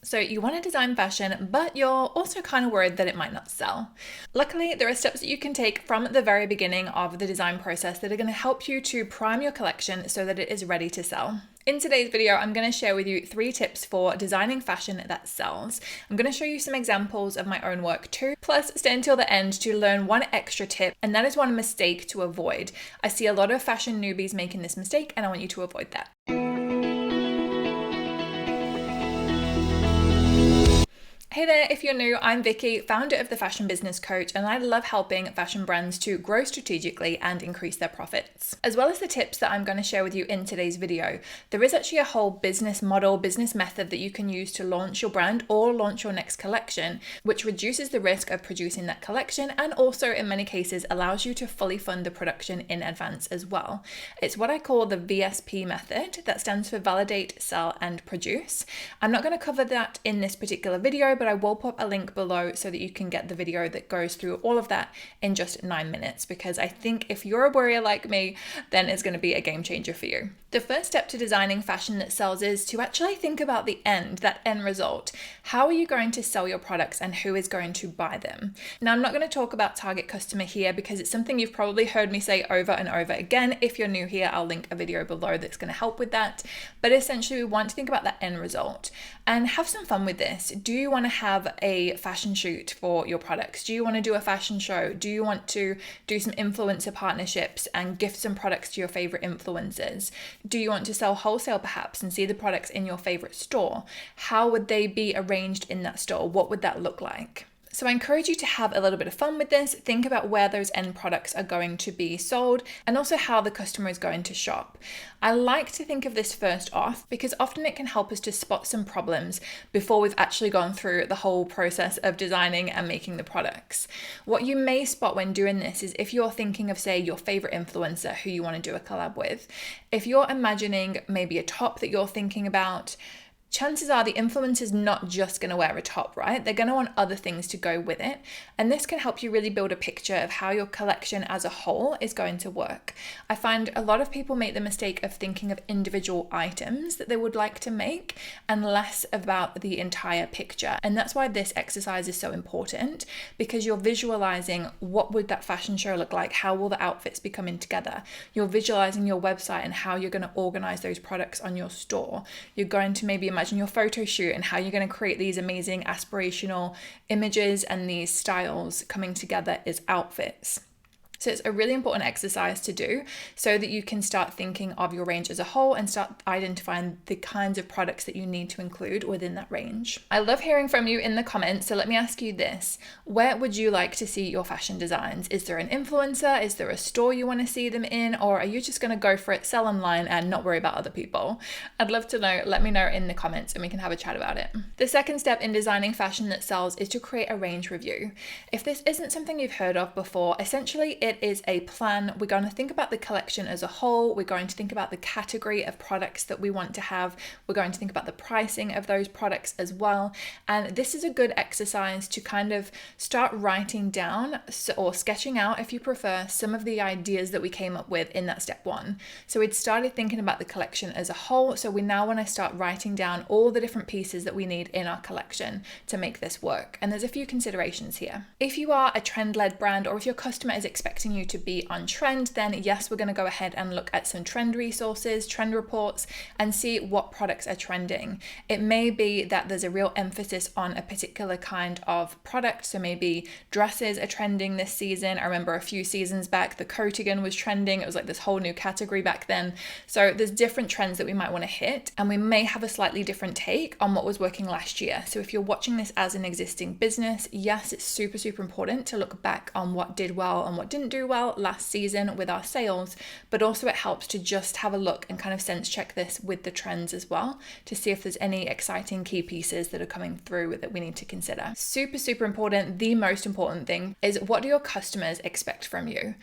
So you want to design fashion, but you're also kind of worried that it might not sell. Luckily, there are steps that you can take from the very beginning of the design process that are going to help you to prime your collection so that it is ready to sell. In today's video, I'm going to share with you 3 tips for designing fashion that sells. I'm going to show you some examples of my own work too, plus stay until the end to learn one extra tip, and that is one mistake to avoid. I see a lot of fashion newbies making this mistake, and I want you to avoid that. Hey there, if you're new, I'm Vicky, founder of The Fashion Business Coach, and I love helping fashion brands to grow strategically and increase their profits. As well as the tips that I'm going to share with you in today's video, there is actually a whole business model, business method that you can use to launch your brand or launch your next collection, which reduces the risk of producing that collection and also in many cases allows you to fully fund the production in advance as well. It's what I call the VSP method, that stands for Validate, Sell, and Produce. I'm not going to cover that in this particular video, but I will pop a link below so that you can get the video that goes through all of that in just 9 minutes, because I think if you're a warrior like me, then it's going to be a game changer for you. The first step to designing fashion that sells is to actually think about the end, that end result. How are you going to sell your products and who is going to buy them? Now, I'm not going to talk about target customer here because it's something you've probably heard me say over and over again. If you're new here, I'll link a video below that's going to help with that. But essentially, we want to think about that end result and have some fun with this. Do you want to have a fashion shoot for your products? Do you want to do a fashion show? Do you want to do some influencer partnerships and gift some products to your favorite influencers? Do you want to sell wholesale perhaps and see the products in your favorite store? How would they be arranged in that store? What would that look like? So I encourage you to have a little bit of fun with this. Think about where those end products are going to be sold and also how the customer is going to shop. I like to think of this first off because often it can help us to spot some problems before we've actually gone through the whole process of designing and making the products. What you may spot when doing this is if you're thinking of, say, your favorite influencer who you want to do a collab with. If you're imagining maybe a top that you're thinking about, chances are the influencer's not just going to wear a top, right? They're going to want other things to go with it. And this can help you really build a picture of how your collection as a whole is going to work. I find a lot of people make the mistake of thinking of individual items that they would like to make and less about the entire picture. And that's why this exercise is so important, because you're visualizing what would that fashion show look like? How will the outfits be coming together? You're visualizing your website and how you're going to organize those products on your store. You're going to maybe imagine your photo shoot and how you're going to create these amazing aspirational images and these styles coming together as outfits. So it's a really important exercise to do so that you can start thinking of your range as a whole and start identifying the kinds of products that you need to include within that range. I love hearing from you in the comments, so let me ask you this. Where would you like to see your fashion designs? Is there an influencer? Is there a store you want to see them in? Or are you just going to go for it, sell online and not worry about other people? I'd love to know. Let me know in the comments and we can have a chat about it. The second step in designing fashion that sells is to create a range review. If this isn't something you've heard of before, essentially it is a plan. We're going to think about the collection as a whole. We're going to think about the category of products that we want to have. We're going to think about the pricing of those products as well. And this is a good exercise to kind of start writing down or sketching out, if you prefer, some of the ideas that we came up with in that step 1. So we'd started thinking about the collection as a whole. So we now want to start writing down all the different pieces that we need in our collection to make this work. And there's a few considerations here. If you are a trend-led brand, or if your customer is expecting you to be on trend, then yes, we're going to go ahead and look at some trend resources, trend reports, and see what products are trending. It may be that there's a real emphasis on a particular kind of product. So maybe dresses are trending this season. I remember a few seasons back, the coatigan was trending. It was like this whole new category back then. So there's different trends that we might want to hit, and we may have a slightly different take on what was working last year. So if you're watching this as an existing business, yes, it's super, super important to look back on what did well and what didn't do well last season with our sales, but also it helps to just have a look and kind of sense check this with the trends as well to see if there's any exciting key pieces that are coming through that we need to consider. Super, super important. The most important thing is, what do your customers expect from you?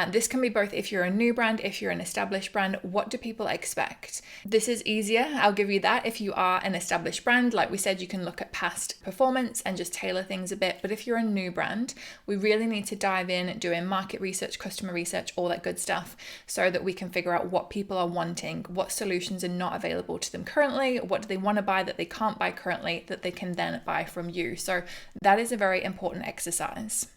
This can be both if you're a new brand, if you're an established brand, what do people expect? This is easier, I'll give you that. If you are an established brand, like we said, you can look at past performance and just tailor things a bit. But if you're a new brand, we really need to dive in, doing market research, customer research, all that good stuff, so that we can figure out what people are wanting, what solutions are not available to them currently, what do they want to buy that they can't buy currently that they can then buy from you. So that is a very important exercise.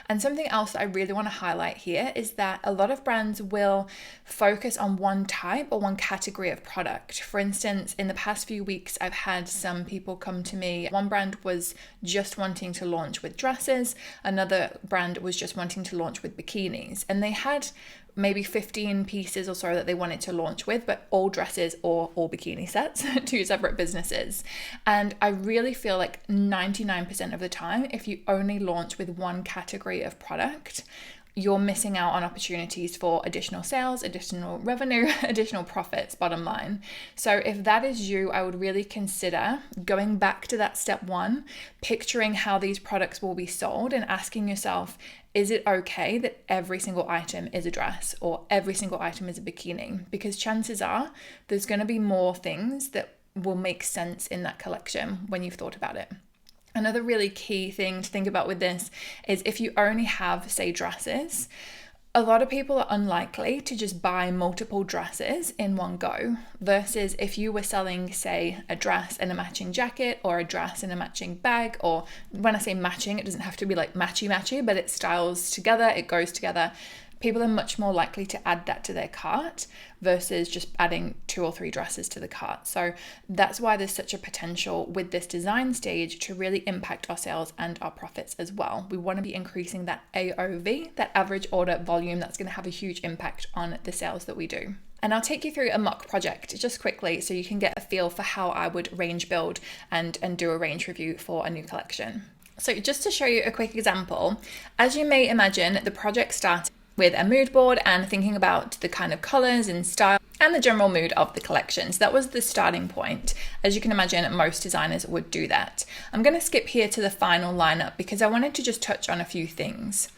And something else that I really want to highlight here is that a lot of brands will focus on one type or one category of product. For instance, in the past few weeks, I've had some people come to me. One brand was just wanting to launch with dresses. Another brand was just wanting to launch with bikinis. And they had maybe 15 pieces or so that they wanted to launch with, but all dresses or all bikini sets, two separate businesses. And I really feel like 99% of the time, if you only launch with one category of product, you're missing out on opportunities for additional sales, additional revenue, additional profits, bottom line. So if that is you, I would really consider going back to that step one, picturing how these products will be sold and asking yourself, is it okay that every single item is a dress or every single item is a bikini? Because chances are there's going to be more things that will make sense in that collection when you've thought about it. Another really key thing to think about with this is if you only have, say, dresses, a lot of people are unlikely to just buy multiple dresses in one go, versus if you were selling, say, a dress and a matching jacket or a dress and a matching bag, or when I say matching, it doesn't have to be like matchy, but it styles together, it goes together. People are much more likely to add that to their cart versus just adding 2 or 3 dresses to the cart. So that's why there's such a potential with this design stage to really impact our sales and our profits as well. We want to be increasing that AOV, that average order volume. That's going to have a huge impact on the sales that we do. And I'll take you through a mock project just quickly so you can get a feel for how I would range build and do a range review for a new collection. So just to show you a quick example, as you may imagine, the project started with a mood board and thinking about the kind of colors and style and the general mood of the collection. So that was the starting point. As you can imagine, most designers would do that. I'm going to skip here to the final lineup because I wanted to just touch on a few things.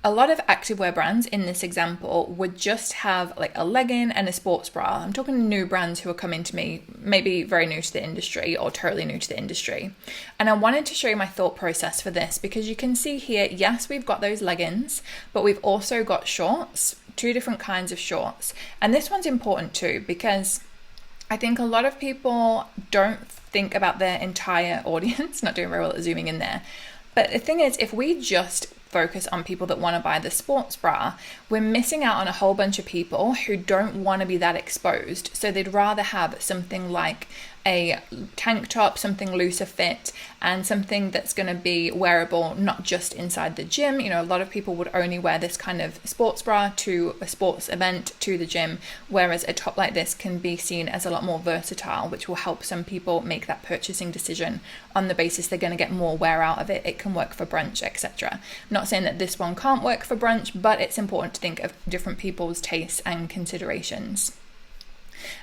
A lot of activewear brands in this example would just have like a legging and a sports bra. I'm talking new brands who are coming to me, maybe very new to the industry or totally new to the industry. And I wanted to show you my thought process for this because you can see here, yes, we've got those leggings, but we've also got shorts, 2 different kinds of shorts. And this one's important too because I think a lot of people don't think about their entire audience, not doing very well at zooming in there. But the thing is, if we just focus on people that want to buy the sports bra, we're missing out on a whole bunch of people who don't want to be that exposed. So they'd rather have something like a tank top, something looser fit, and something that's going to be wearable, not just inside the gym. You know, a lot of people would only wear this kind of sports bra to a sports event, to the gym, whereas a top like this can be seen as a lot more versatile, which will help some people make that purchasing decision on the basis they're going to get more wear out of it. It can work for brunch, etc. Not saying that this one can't work for brunch, but it's important to think of different people's tastes and considerations.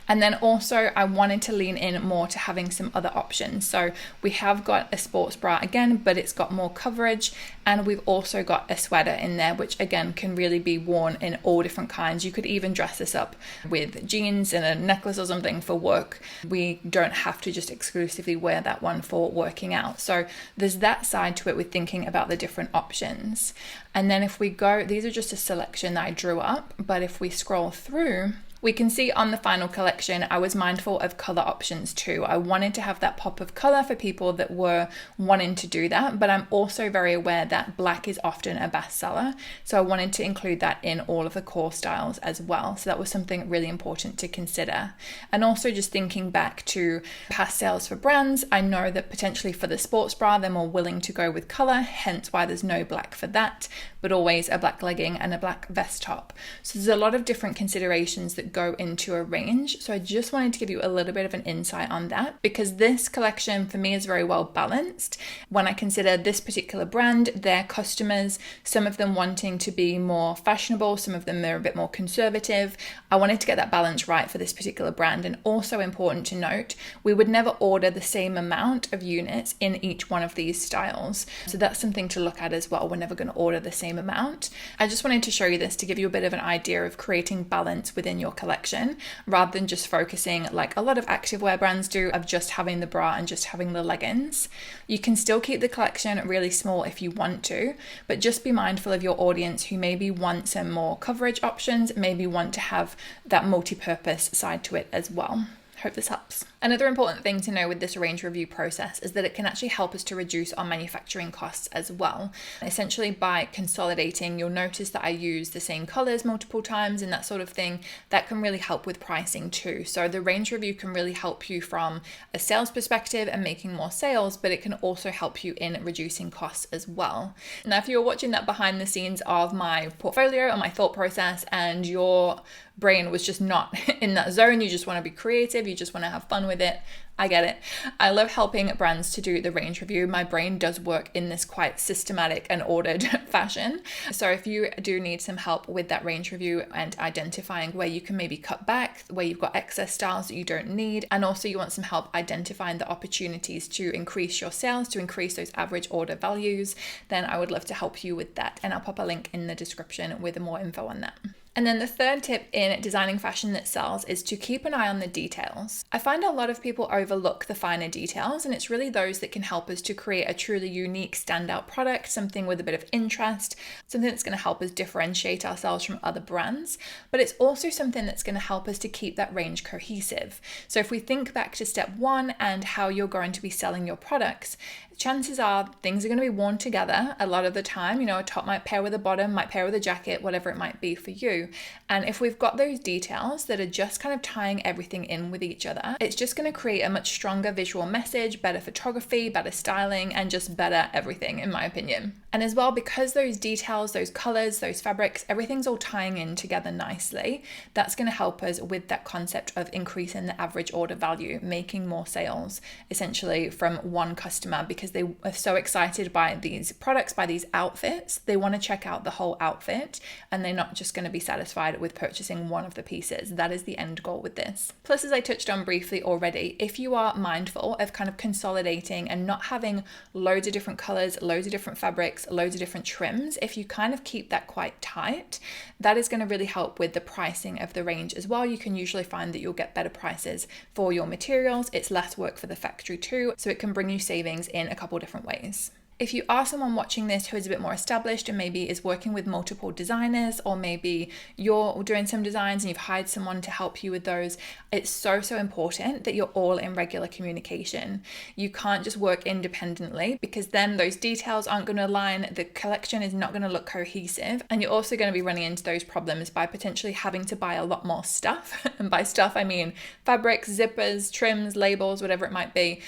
And then also I wanted to lean in more to having some other options. So we have got a sports bra again, but it's got more coverage. And we've also got a sweater in there, which again can really be worn in all different kinds. You could even dress this up with jeans and a necklace or something for work. We don't have to just exclusively wear that one for working out. So there's that side to it with thinking about the different options. And then if we go, these are just a selection that I drew up, but if we scroll through, we can see on the final collection, I was mindful of color options too. I wanted to have that pop of color for people that were wanting to do that, but I'm also very aware that black is often a bestseller. So I wanted to include that in all of the core styles as well. So that was something really important to consider. And also just thinking back to past sales for brands, I know that potentially for the sports bra, they're more willing to go with color, hence why there's no black for that, but always a black legging and a black vest top. So there's a lot of different considerations that go into a range. So I just wanted to give you a little bit of an insight on that because this collection for me is very well balanced. When I consider this particular brand, their customers, some of them wanting to be more fashionable, some of them are a bit more conservative. I wanted to get that balance right for this particular brand. And also important to note, we would never order the same amount of units in each one of these styles. So that's something to look at as well. We're never going to order the same amount. I just wanted to show you this to give you a bit of an idea of creating balance within your collection. collection rather than just focusing, like a lot of activewear brands do, of just having the bra and just having the leggings. You can still keep the collection really small if you want to, but just be mindful of your audience who maybe want some more coverage options, maybe want to have that multi-purpose side to it as well. Hope this helps. Another important thing to know with this range review process is that it can actually help us to reduce our manufacturing costs as well. Essentially, by consolidating, you'll notice that I use the same colors multiple times and that sort of thing. That can really help with pricing too. So the range review can really help you from a sales perspective and making more sales, but it can also help you in reducing costs as well. Now, if you're watching that behind the scenes of my portfolio or my thought process and your brain was just not in that zone, you just want to be creative, you just want to have fun with it, I get it. I love helping brands to do the range review. My brain does work in this quite systematic and ordered fashion. So if you do need some help with that range review and identifying where you can maybe cut back, where you've got excess styles that you don't need, and also you want some help identifying the opportunities to increase your sales, to increase those average order values, then I would love to help you with that. And I'll pop a link in the description with more info on that. And then the third tip in designing fashion that sells is to keep an eye on the details. I find a lot of people overlook the finer details, and it's really those that can help us to create a truly unique standout product, something with a bit of interest, something that's going to help us differentiate ourselves from other brands, but it's also something that's going to help us to keep that range cohesive. So if we think back to step one and how you're going to be selling your products, chances are things are going to be worn together a lot of the time. You know, a top might pair with a bottom, might pair with a jacket, whatever it might be for you. And if we've got those details that are just kind of tying everything in with each other, it's just going to create a much stronger visual message, better photography, better styling, and just better everything, in my opinion. And as well, because those details, those colors, those fabrics, everything's all tying in together nicely, that's going to help us with that concept of increasing the average order value, making more sales essentially from one customer, because they are so excited by these products, by these outfits, they want to check out the whole outfit, and they're not just going to be satisfied with purchasing one of the pieces. That is the end goal with this. Plus, as I touched on briefly already, if you are mindful of kind of consolidating and not having loads of different colors, loads of different fabrics, loads of different trims, if you kind of keep that quite tight, that is going to really help with the pricing of the range as well. You can usually find that you'll get better prices for your materials. It's less work for the factory too, so it can bring you savings in a couple different ways. If you are someone watching this who is a bit more established and maybe is working with multiple designers, or maybe you're doing some designs and you've hired someone to help you with those, it's so important that you're all in regular communication. You can't just work independently, because then those details aren't going to align, the collection is not going to look cohesive, and you're also going to be running into those problems by potentially having to buy a lot more stuff. And by stuff, I mean fabrics, zippers, trims, labels, whatever it might be.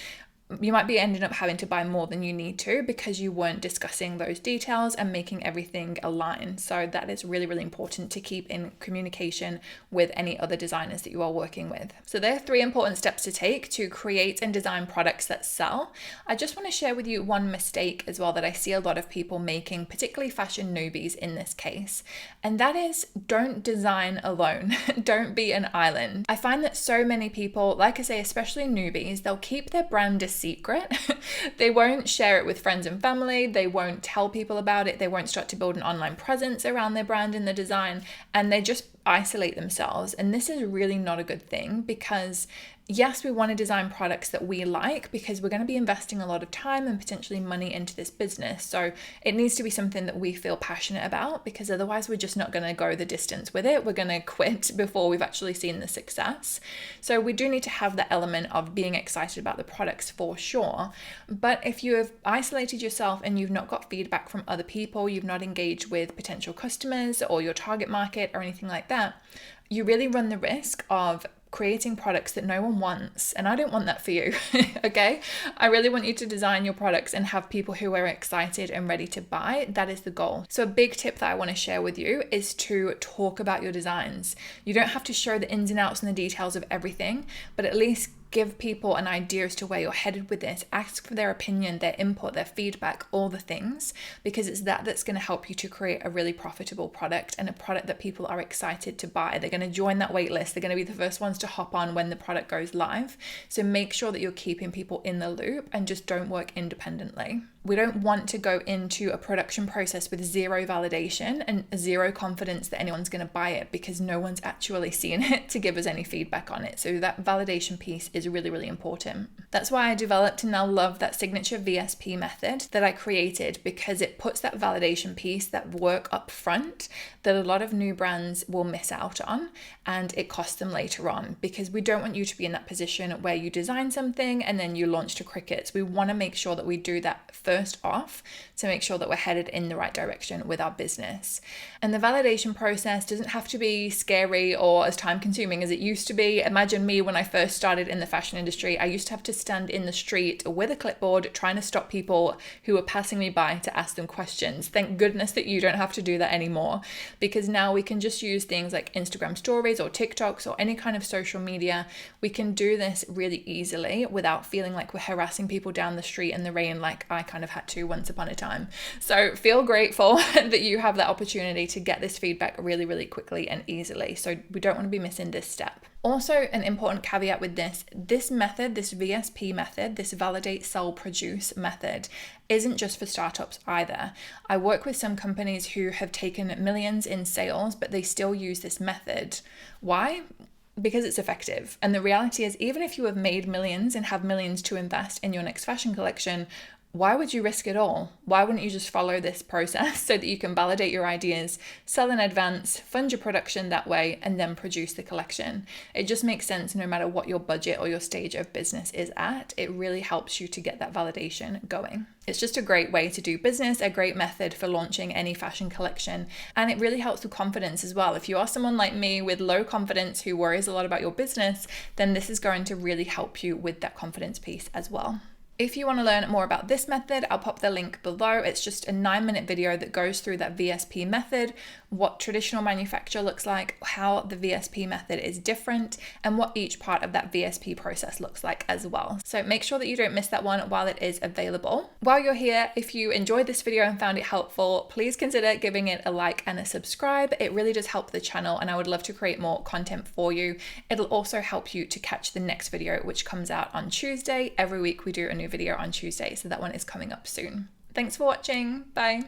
You might be ending up having to buy more than you need to because you weren't discussing those details and making everything align. So that is really, really important to keep in communication with any other designers that you are working with. So there are 3 important steps to take to create and design products that sell. I just want to share with you one mistake as well that I see a lot of people making, particularly fashion newbies in this case. And that is, don't design alone. Don't be an island. I find that so many people, like I say, especially newbies, they'll keep their brand secret. They won't share it with friends and family. They won't tell people about it. They won't start to build an online presence around their brand and the design, and they just isolate themselves. And this is really not a good thing, because yes, we want to design products that we like because we're going to be investing a lot of time and potentially money into this business. So it needs to be something that we feel passionate about, because otherwise we're just not going to go the distance with it. We're going to quit before we've actually seen the success. So we do need to have the element of being excited about the products for sure. But if you have isolated yourself and you've not got feedback from other people, you've not engaged with potential customers or your target market or anything like that, you really run the risk of creating products that no one wants. And I don't want that for you, okay? I really want you to design your products and have people who are excited and ready to buy. That is the goal. So a big tip that I want to share with you is to talk about your designs. You don't have to show the ins and outs and the details of everything, but at least give people an idea as to where you're headed with this. Ask for their opinion, their input, their feedback, all the things, because it's that's going to help you to create a really profitable product and a product that people are excited to buy. They're going to join that wait list. They're going to be the first ones to hop on when the product goes live. So make sure that you're keeping people in the loop and just don't work independently. We don't want to go into a production process with zero validation and zero confidence that anyone's going to buy it, because no one's actually seen it to give us any feedback on it. So that validation piece is really, really important. That's why I developed and now love that signature VSP method that I created, because it puts that validation piece, that work up front that a lot of new brands will miss out on, and it costs them later on, because we don't want you to be in that position where you design something and then you launch to crickets. We want to make sure that we do that first off to make sure that we're headed in the right direction with our business. And the validation process doesn't have to be scary or as time consuming as it used to be. Imagine me when I first started in the fashion industry. I used to have to stand in the street with a clipboard trying to stop people who were passing me by to ask them questions. Thank goodness that you don't have to do that anymore, because now we can just use things like Instagram stories or TikToks or any kind of social media. We can do this really easily without feeling like we're harassing people down the street in the rain like I kind of had to once upon a time. So feel grateful that you have that opportunity to get this feedback really, really quickly and easily. So we don't want to be missing this step. Also, an important caveat with this method, this VSP method, this validate, sell, produce method, isn't just for startups either. I work with some companies who have taken millions in sales, but they still use this method. Why? Because it's effective. And the reality is, even if you have made millions and have millions to invest in your next fashion collection, why would you risk it all? Why wouldn't you just follow this process so that you can validate your ideas, sell in advance, fund your production that way, and then produce the collection? It just makes sense no matter what your budget or your stage of business is at. It really helps you to get that validation going. It's just a great way to do business, a great method for launching any fashion collection. And it really helps with confidence as well. If you are someone like me with low confidence who worries a lot about your business, then this is going to really help you with that confidence piece as well. If you want to learn more about this method, I'll pop the link below. It's just a 9-minute video that goes through that VSP method, what traditional manufacture looks like, how the VSP method is different, and what each part of that VSP process looks like as well. So make sure that you don't miss that one while it is available. While you're here, if you enjoyed this video and found it helpful, please consider giving it a like and a subscribe. It really does help the channel, and I would love to create more content for you. It'll also help you to catch the next video, which comes out on Tuesday. Every week we do a new video on Tuesday, so that one is coming up soon. Thanks for watching. Bye.